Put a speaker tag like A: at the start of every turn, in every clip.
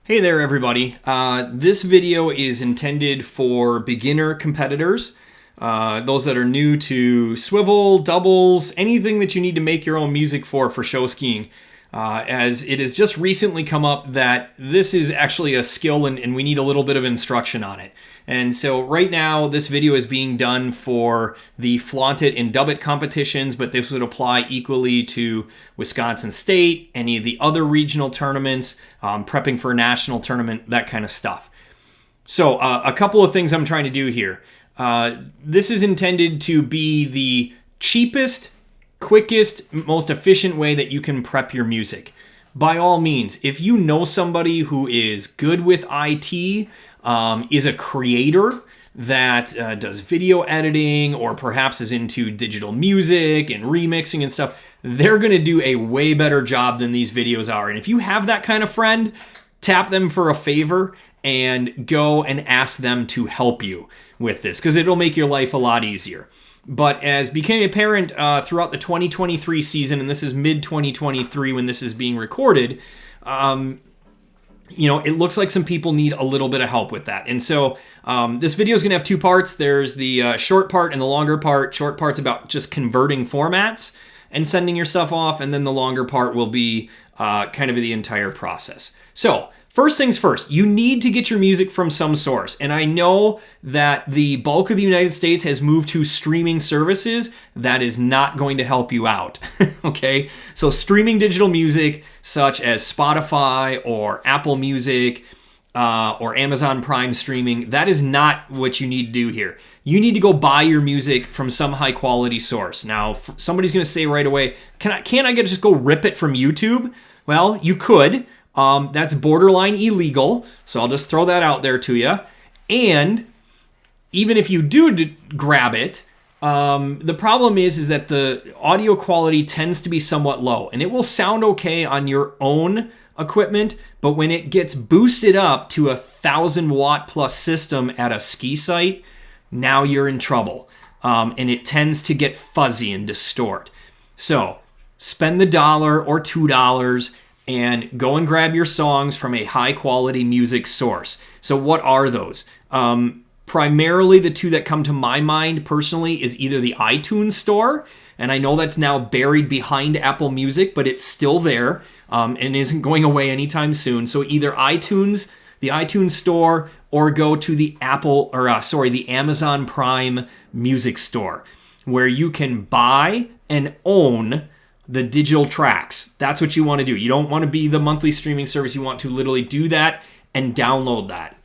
A: Hey there, everybody. This video is intended for beginner competitors, those that are new to swivel, doubles, anything that you need to make your own music for show skiing. As it has just recently come up that this is actually a skill and we need a little bit of instruction on it. And so right now this video is being done for the Flaunt It and Dub It competitions, but this would apply equally to Wisconsin State, any of the other regional tournaments, prepping for a national tournament, that kind of stuff. So a couple of things I'm trying to do here. This is intended to be the cheapest, quickest, most efficient way that you can prep your music. By all means, if you know somebody who is good with IT, is a creator that does video editing or perhaps is into digital music and remixing and stuff, they're going to do a way better job than these videos are. And if you have that kind of friend, tap them for a favor and go and ask them to help you with this because it'll make your life a lot easier. But as became apparent throughout the 2023 season, and this is mid-2023 when this is being recorded, it looks like some people need a little bit of help with that. And so this video is going to have two parts. There's the short part and the longer part. Short part's about just converting formats and sending your stuff off, and then the longer part will be kind of the entire process. So first things first, you need to get your music from some source. And I know that the bulk of the United States has moved to streaming services. That is not going to help you out, okay? So streaming digital music such as Spotify or Apple Music or Amazon Prime streaming, that is not what you need to do here. You need to go buy your music from some high quality source. Now, somebody's going to say right away, can't I just go rip it from YouTube? Well, you could. That's borderline illegal, so I'll just throw that out there to you. And even if you do grab it, the problem is that the audio quality tends to be somewhat low, and it will sound okay on your own equipment, but when it gets boosted up to 1,000-watt plus system at a ski site, now you're in trouble, and it tends to get fuzzy and distort. So spend the $1 or $2 and go and grab your songs from a high-quality music source. So what are those? Primarily, the two that come to my mind personally is either the iTunes Store, and I know that's now buried behind Apple Music, but it's still there and isn't going away anytime soon. So either iTunes, the iTunes Store, or go to the the Amazon Prime Music Store, where you can buy and own the digital tracks. That's what you want to do. You don't want to be the monthly streaming service. You want to literally do that and download that.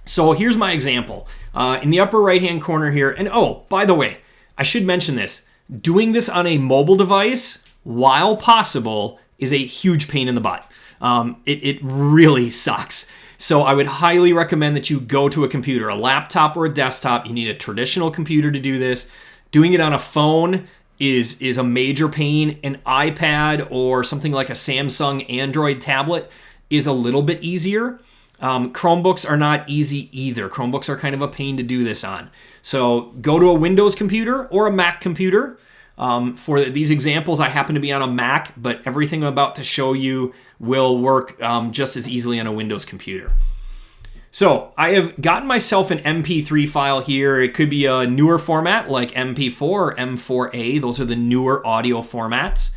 A: So here's my example. In the upper right-hand corner here, and oh, by the way, I should mention this. Doing this on a mobile device, while possible, is a huge pain in the butt. It really sucks. So I would highly recommend that you go to a computer, a laptop or a desktop. You need a traditional computer to do this. Doing it on a phone is a major pain. An iPad or something like a Samsung Android tablet is a little bit easier. Chromebooks are not easy either. Chromebooks are kind of a pain to do this on. So go to a Windows computer or a Mac computer. For these examples, I happen to be on a Mac, but everything I'm about to show you will work just as easily on a Windows computer. So I have gotten myself an MP3 file here. It could be a newer format like MP4 or M4A. Those are the newer audio formats.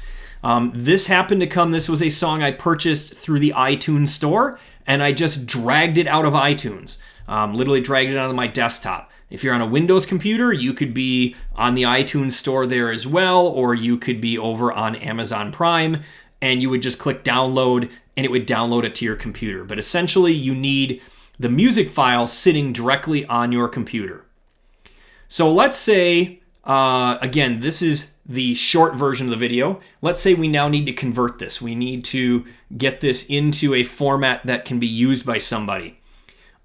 A: This happened to come, this was a song I purchased through the iTunes Store, and I just dragged it out of iTunes. Literally dragged it out of my desktop. If you're on a Windows computer, you could be on the iTunes Store there as well, or you could be over on Amazon Prime, and you would just click download, and it would download it to your computer. But essentially, you need the music file sitting directly on your computer. So let's say, again, this is the short version of the video. Let's say we now need to convert this. We need to get this into a format that can be used by somebody.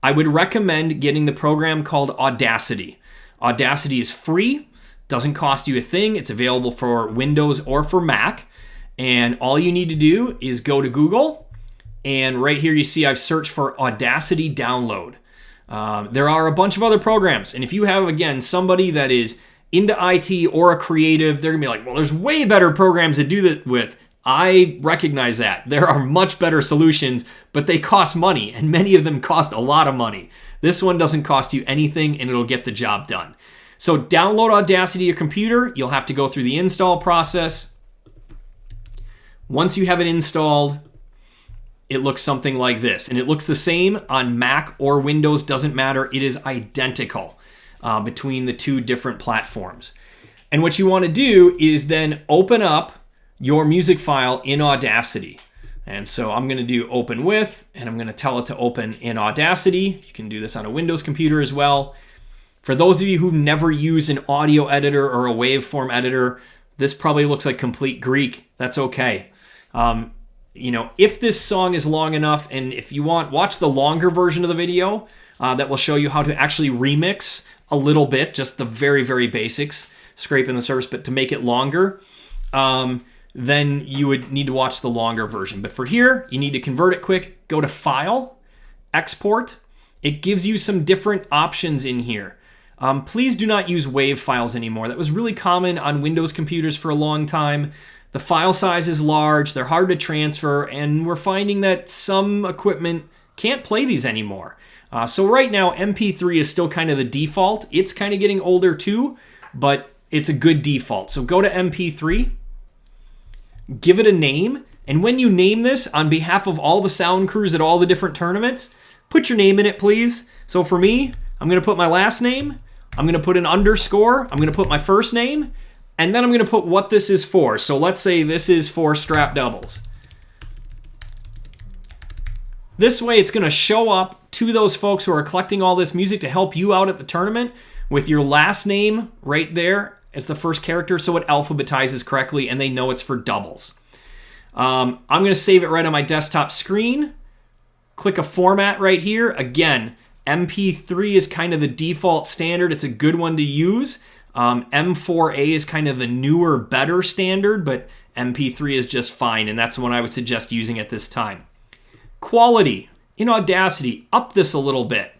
A: I would recommend getting the program called Audacity. Audacity is free, doesn't cost you a thing. It's available for Windows or for Mac. And all you need to do is go to Google, and right here you see I've searched for Audacity Download. There are a bunch of other programs, and if you have, again, somebody that is into IT or a creative, they're going to be like, well, there's way better programs to do that with. I recognize that. There are much better solutions, but they cost money, and many of them cost a lot of money. This one doesn't cost you anything, and it'll get the job done. So download Audacity to your computer. You'll have to go through the install process. Once you have it installed, it looks something like this. And it looks the same on Mac or Windows, doesn't matter. It is identical between the two different platforms. And what you want to do is then open up your music file in Audacity. And so I'm going to do open with, and I'm going to tell it to open in Audacity. You can do this on a Windows computer as well. For those of you who've never used an audio editor or a waveform editor, this probably looks like complete Greek. That's okay. If this song is long enough, and if you want, watch the longer version of the video that will show you how to actually remix a little bit, just the very, very basics, scraping the surface, but to make it longer, then you would need to watch the longer version. But for here, you need to convert it quick. Go to File, Export. It gives you some different options in here. Please do not use WAV files anymore. That was really common on Windows computers for a long time. The file size is large, they're hard to transfer, and we're finding that some equipment can't play these anymore. So right now, MP3 is still kind of the default. It's kind of getting older too, but it's a good default. So go to MP3, give it a name, and when you name this on behalf of all the sound crews at all the different tournaments, put your name in it, please. So for me, I'm going to put my last name, I'm going to put an underscore, I'm going to put my first name, and then I'm going to put what this is for. So let's say this is for strap doubles. This way it's going to show up to those folks who are collecting all this music to help you out at the tournament with your last name right there as the first character, so it alphabetizes correctly and they know it's for doubles. I'm going to save it right on my desktop screen. Click a format right here. Again, MP3 is kind of the default standard. It's a good one to use. M4A is kind of the newer, better standard, but MP3 is just fine, and that's the one I would suggest using at this time. Quality. In Audacity, up this a little bit.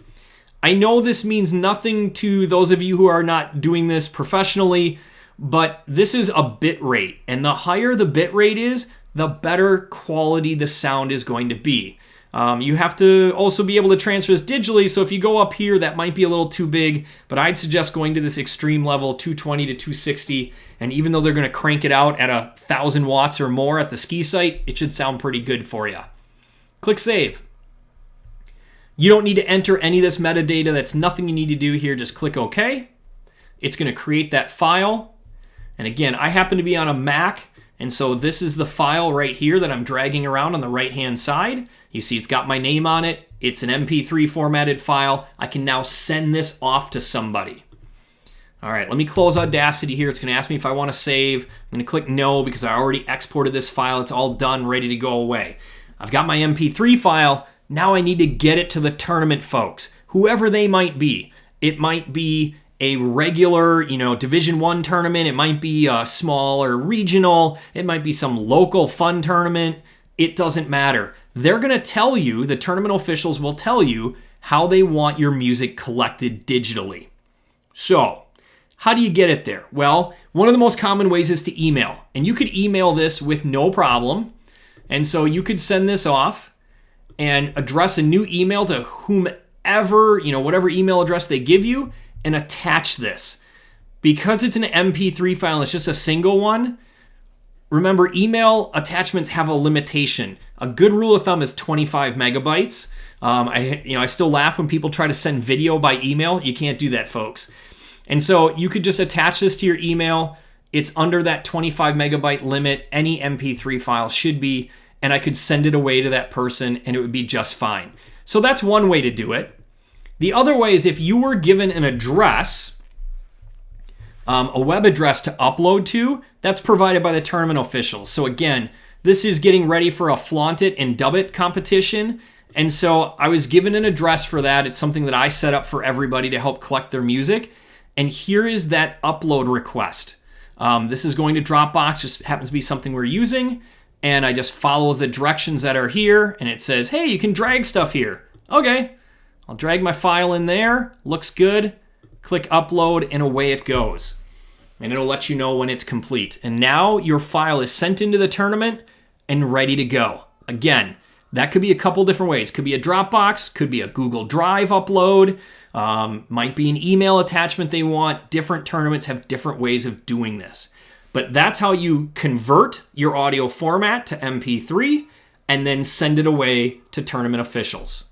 A: I know this means nothing to those of you who are not doing this professionally, but this is a bit rate, and the higher the bit rate is, the better quality the sound is going to be. You have to also be able to transfer this digitally, so if you go up here, that might be a little too big, but I'd suggest going to this extreme level, 220 to 260, and even though they're going to crank it out at 1,000 watts or more at the ski site, it should sound pretty good for you. Click Save. You don't need to enter any of this metadata. That's nothing you need to do here. Just click OK. It's going to create that file. And again, I happen to be on a Mac, and so this is the file right here that I'm dragging around on the right-hand side. You see it's got my name on it. It's an MP3 formatted file. I can now send this off to somebody. All right, let me close Audacity here. It's going to ask me if I want to save. I'm going to click No because I already exported this file. It's all done, ready to go away. I've got my MP3 file. Now I need to get it to the tournament folks, whoever they might be. It might be a regular, Division I tournament. It might be a small or regional. It might be some local fun tournament. It doesn't matter. They're going to tell you, the tournament officials will tell you how they want your music collected digitally. So, how do you get it there? Well, one of the most common ways is to email. And you could email this with no problem. And so you could send this off and address a new email to whomever, whatever email address they give you, and attach this. Because it's an MP3 file and it's just a single one, remember, email attachments have a limitation. A good rule of thumb is 25 megabytes. I still laugh when people try to send video by email. You can't do that, folks. And so you could just attach this to your email. It's under that 25 megabyte limit. Any MP3 file should be, and I could send it away to that person and it would be just fine. So that's one way to do it. The other way is if you were given an address, a web address to upload to, that's provided by the tournament officials. So again, this is getting ready for a Flaunt It and Dub It competition. And so I was given an address for that. It's something that I set up for everybody to help collect their music. And here is that upload request. This is going to Dropbox, just happens to be something we're using. And I just follow the directions that are here. And it says, hey, you can drag stuff here. Okay, I'll drag my file in there. Looks good. Click upload and away it goes. And it'll let you know when it's complete. And now your file is sent into the tournament. and ready to go. Again, that could be a couple different ways. Could be a Dropbox, could be a Google Drive upload, might be an email attachment they want. Different tournaments have different ways of doing this. But that's how you convert your audio format to MP3 and then send it away to tournament officials.